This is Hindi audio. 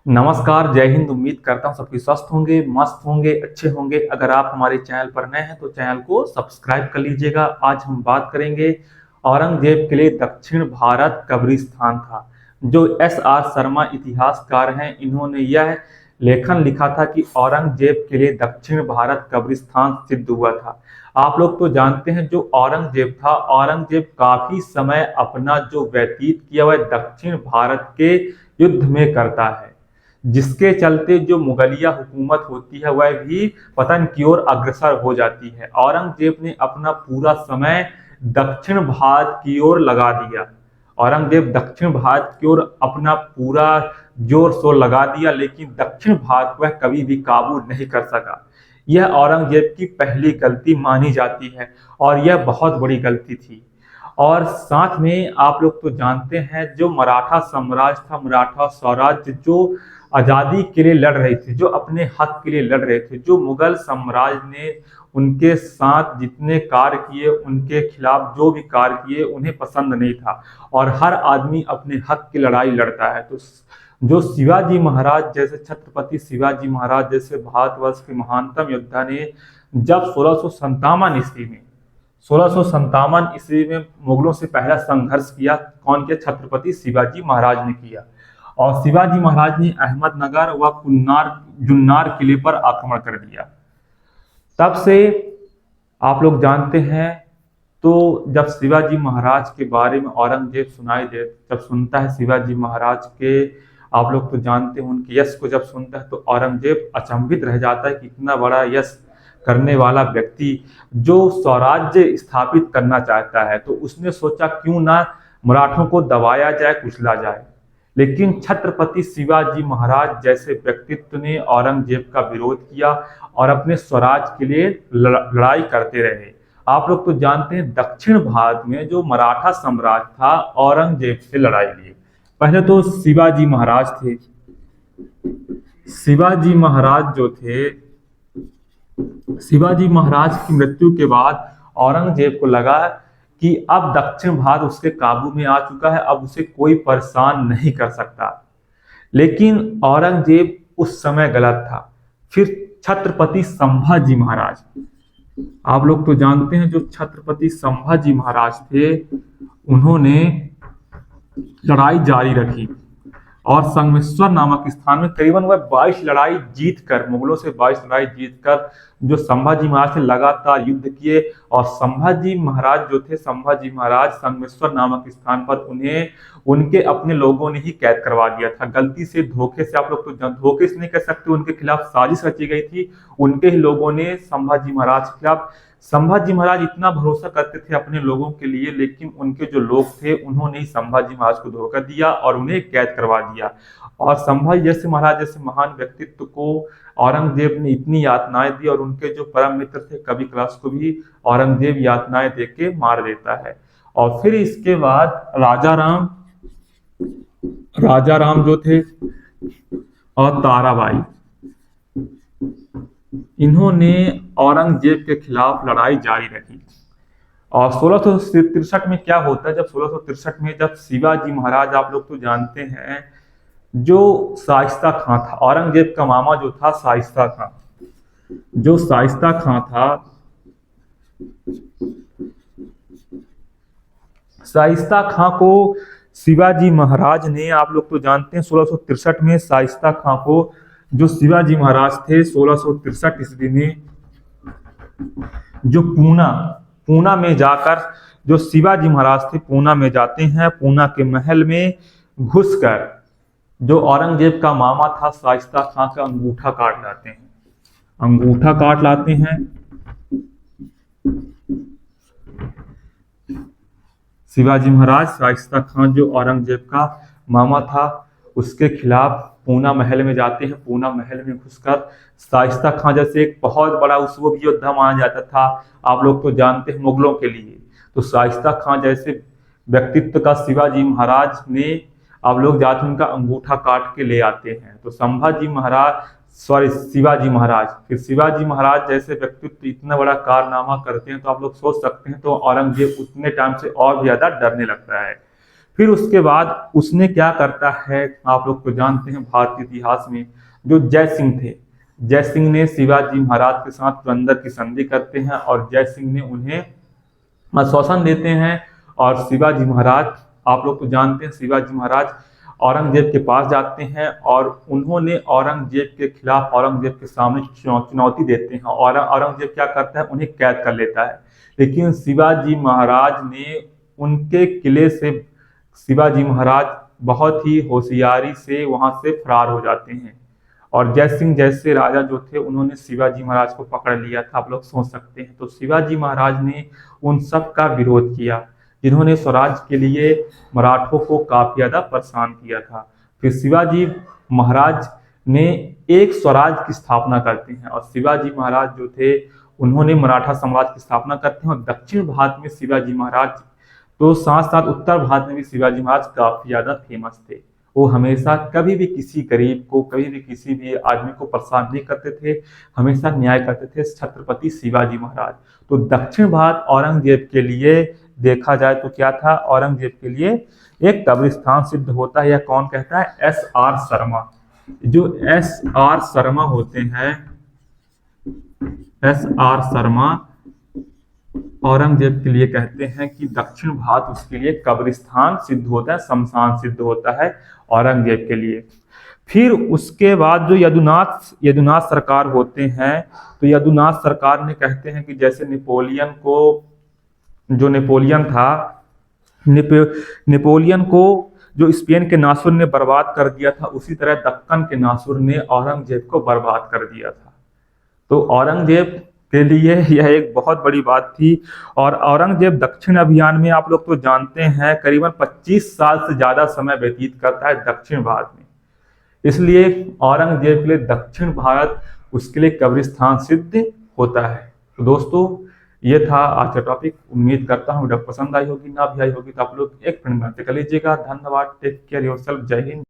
नमस्कार, जय हिंद। उम्मीद करता हूँ सबकी स्वस्थ होंगे, मस्त होंगे, अच्छे होंगे। अगर आप हमारे चैनल पर नए हैं तो चैनल को सब्सक्राइब कर लीजिएगा। आज हम बात करेंगे औरंगजेब के लिए दक्षिण भारत कब्रिस्तान था। जो एस आर शर्मा इतिहासकार हैं, इन्होंने यह लेखन लिखा था कि औरंगजेब के लिए दक्षिण भारत कब्रिस्तान सिद्ध हुआ था। आप लोग तो जानते हैं, जो औरंगजेब था, औरंगजेब काफी समय अपना जो व्यतीत किया वह दक्षिण भारत के युद्ध में करता है, जिसके चलते जो मुगलिया हुकूमत होती है वह भी पतन की ओर अग्रसर हो जाती है। औरंगजेब ने अपना पूरा समय दक्षिण भारत की ओर लगा दिया। औरंगजेब दक्षिण भारत की ओर अपना पूरा जोर शोर लगा दिया, लेकिन दक्षिण भारत को वह कभी भी काबू नहीं कर सका। यह औरंगजेब की पहली गलती मानी जाती है और यह बहुत बड़ी गलती थी। और साथ में आप लोग तो जानते हैं, जो मराठा साम्राज्य था, मराठा स्वराज्य, जो आजादी के लिए लड़ रहे थे, जो अपने हक के लिए लड़ रहे थे, जो मुगल साम्राज्य ने उनके साथ जितने कार्य किए, उनके खिलाफ जो भी कार्य किए, उन्हें पसंद नहीं था। और हर आदमी अपने हक की लड़ाई लड़ता है। तो जो शिवाजी महाराज जैसे, छत्रपति शिवाजी महाराज जैसे भारतवर्ष के महानतम योद्धा ने जब 1657 ईस्वी में मुगलों से पहला संघर्ष किया, कौन किया? छत्रपति शिवाजी महाराज ने किया। और शिवाजी महाराज ने अहमदनगर व जुन्नार किले पर आक्रमण कर दिया। तब से आप लोग जानते हैं, तो जब शिवाजी महाराज के बारे में औरंगजेब जब सुनता है शिवाजी महाराज के, आप लोग तो जानते हैं, उनके यश को जब सुनता है तो औरंगजेब अचंभित रह जाता है कि इतना बड़ा यश करने वाला व्यक्ति जो स्वराज्य स्थापित करना चाहता है। तो उसने सोचा क्यों ना मराठों को दबाया जाए, कुचला जाए। लेकिन छत्रपति शिवाजी महाराज जैसे व्यक्तित्व ने औरंगजेब का विरोध किया और अपने स्वराज के लिए लड़ाई करते रहे। आप लोग तो जानते हैं, दक्षिण भारत में जो मराठा साम्राज्य था, औरंगजेब से लड़ाई लिए। पहले तो शिवाजी महाराज थे। शिवाजी महाराज जो थे, शिवाजी महाराज की मृत्यु के बाद औरंगजेब को लगा कि अब दक्षिण भारत उसके काबू में आ चुका है, अब उसे कोई परेशान नहीं कर सकता। लेकिन औरंगजेब उस समय गलत था। फिर छत्रपति संभाजी महाराज, आप लोग तो जानते हैं, जो छत्रपति संभाजी महाराज थे, उन्होंने लड़ाई जारी रखी और संगमेश्वर नामक स्थान में करीबन वह 22 लड़ाई जीतकर, मुगलों से 22 लड़ाई जीतकर, जो संभाजी महाराज से लगातार युद्ध किए। और संभाजी महाराज जो थे, संभाजी महाराज संगमेश्वर नामक स्थान पर उन्हें उनके अपने लोगों ने ही कैद करवा दिया था। गलती से, धोखे से, आप लोग तो धोखे से नहीं कह सकते, उनके खिलाफ साजिश रची गई थी। उनके ही लोगों ने संभाजी महाराज के खिलाफ, संभाजी महाराज इतना भरोसा करते थे अपने लोगों के लिए, लेकिन उनके जो लोग थे उन्होंने ही संभाजी महाराज को धोखा दिया और उन्हें कैद करवा दिया। और संभाजी जैसे महाराज जैसे महान व्यक्तित्व को औरंगजेब ने इतनी यातनाएं दी, और उनके जो परम मित्र थे कवि कलाश को भी औरंगजेब यातनाएं देके मार देता है। और फिर इसके बाद राजा राम जो थे और ताराबाई, इन्होंने औरंगजेब के खिलाफ लड़ाई जारी रखी। और 1663 में क्या होता है? जब 1663 में जब शिवाजी महाराज, आप लोग तो जानते हैं, जो शाइस्ता खां था, औरंगजेब का मामा जो था शाइस्ता खां, जो शाइस्ता खां था, शाइस्ता खां को शिवाजी महाराज ने, आप लोग तो जानते हैं, 1663 में शाइस्ता खां को, जो शिवाजी महाराज थे, 1663 ईस्वी में जो पूना में जाकर, जो शिवाजी महाराज थे पूना में जाते हैं, पूना के महल में घुसकर जो औरंगजेब का मामा था शाइस्ता खां का अंगूठा काट लाते हैं, अंगूठा काट लाते हैं। शिवाजी महाराज शाइस्ता खां जो औरंगजेब का मामा था, उसके खिलाफ पूना महल में जाते हैं। पूना महल में घुसकर शाइस्ता खां जैसे एक बहुत बड़ा वो भी योद्धा माना जाता था, आप लोग तो जानते हैं, मुगलों के लिए। तो शाइस्ता खां जैसे व्यक्तित्व का शिवाजी महाराज ने, आप लोग जाते उनका अंगूठा काट के ले आते हैं। तो शिवाजी महाराज, फिर शिवाजी महाराज जैसे व्यक्तित्व इतना बड़ा कारनामा करते हैं, तो आप लोग सोच सकते हैं, तो औरंगजेब उतने टाइम से और भी ज्यादा डरने लगता है। फिर उसके बाद उसने क्या करता है, आप लोग तो जानते हैं भारतीय इतिहास में जो जय सिंह थे, जय सिंह ने शिवाजी महाराज के साथ पुरंदर की संधि करते हैं और जय सिंह ने उन्हें आश्वासन देते हैं। और शिवाजी महाराज, आप लोग तो जानते हैं, शिवाजी महाराज औरंगजेब के पास जाते हैं और उन्होंने औरंगजेब के खिलाफ, औरंगजेब के सामने चुनौती देते हैं और औरंगजेब क्या करता है, उन्हें कैद कर लेता है। लेकिन शिवाजी महाराज ने उनके किले से, शिवाजी महाराज बहुत ही होशियारी से वहां से फरार हो जाते हैं और जय सिंह जैसे राजा जो थे उन्होंने शिवाजी महाराज को पकड़ लिया था, आप लोग सोच सकते हैं। तो शिवाजी महाराज ने उन सब का विरोध किया जिन्होंने स्वराज के लिए मराठों को काफी ज्यादा परेशान किया था। फिर शिवाजी महाराज ने एक स्वराज की स्थापना करते हैं और शिवाजी महाराज जो थे उन्होंने मराठा साम्राज्य की स्थापना करते हैं। और दक्षिण भारत में शिवाजी महाराज, तो साथ साथ उत्तर भारत में भी शिवाजी महाराज काफी ज्यादा फेमस थे। वो हमेशा कभी भी किसी गरीब को, कभी भी किसी भी आदमी को परेशान नहीं करते थे, हमेशा न्याय करते थे छत्रपति शिवाजी महाराज। तो दक्षिण भारत औरंगजेब के लिए देखा जाए तो क्या था, औरंगजेब के लिए एक कब्रिस्तान सिद्ध होता है। या कौन कहता है, एस आर शर्मा। जो एस आर शर्मा होते हैं, एस आर शर्मा औरंगजेब के लिए कहते हैं कि दक्षिण भारत उसके लिए कब्रिस्तान सिद्ध होता है, शमशान सिद्ध होता है औरंगजेब के लिए। फिर उसके बाद जो यदुनाथ सरकार होते हैं, तो यदुनाथ सरकार ने कहते हैं कि जैसे नेपोलियन को, जो नेपोलियन था, नेपोलियन को जो स्पेन के नासुर ने बर्बाद कर दिया था, उसी तरह दक्कन के नासुर ने औरंगजेब को बर्बाद कर दिया था। तो औरंगजेब के लिए यह एक बहुत बड़ी बात थी। और औरंगजेब दक्षिण अभियान में, आप लोग तो जानते हैं, करीबन 25 साल से ज्यादा समय व्यतीत करता है दक्षिण भारत में। इसलिए औरंगजेब के लिए दक्षिण भारत उसके लिए कब्रिस्तान सिद्ध होता है। तो दोस्तों, ये था आज का टॉपिक। उम्मीद करता हूँ वीडियो पसंद आई होगी, ना भी आई होगी तो आप लोग एक फ्रेंड बनाते कर लीजिएगा। धन्यवाद, टेक केयर योरसेल्फ, जय हिंद।